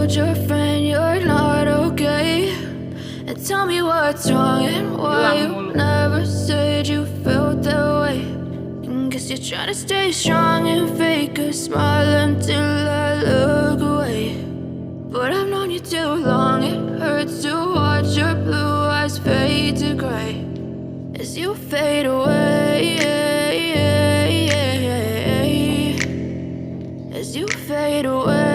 told your friend you're not okay? And tell me what's wrong and why you never said you felt that way. And guess you're trying to stay strong and fake a smile until I look away. But I've known you too long, it hurts to watch your blue eyes fade to gray as you fade away, as you fade away.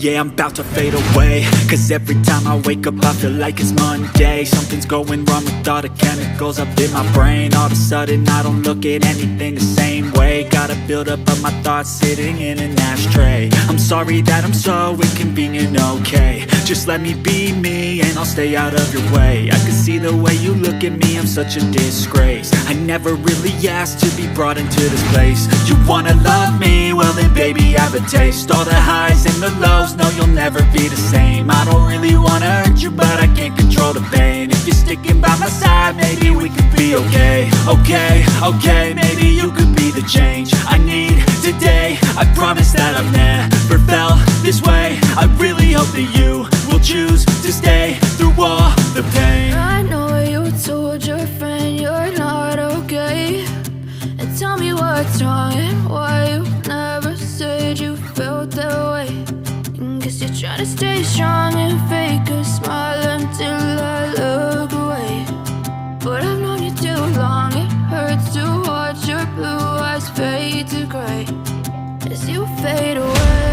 Yeah, I'm about to fade away, cause every time I wake up I feel like it's Monday. Something's going wrong with all the chemicals up in my brain. All of a sudden I don't look at anything the same way. Got a buildup of my thoughts sitting in an ashtray. I'm sorry that I'm so inconvenient, okay? Just let me be me and I'll stay out of your way. I can see the way you look at me, I'm such a disgrace. I never really asked to be brought into this place. You wanna love me? Well then baby have a taste. All the highs and the lows, no you'll never be the same. I don't really wanna hurt you but I can't control the pain. If you're sticking by my side maybe we could be okay. Okay, maybe you could be the change I need today. I promise that I've never felt this way. I really hope that you will choose to stay through all the pain. I know you told your friend you're not okay. And tell me what's wrong and why you never said you felt that way. And guess you're trying to stay strong and fake a smile until I look away. But I've known you too long, it hurts to watch your blue eyes fade to gray as you fade away.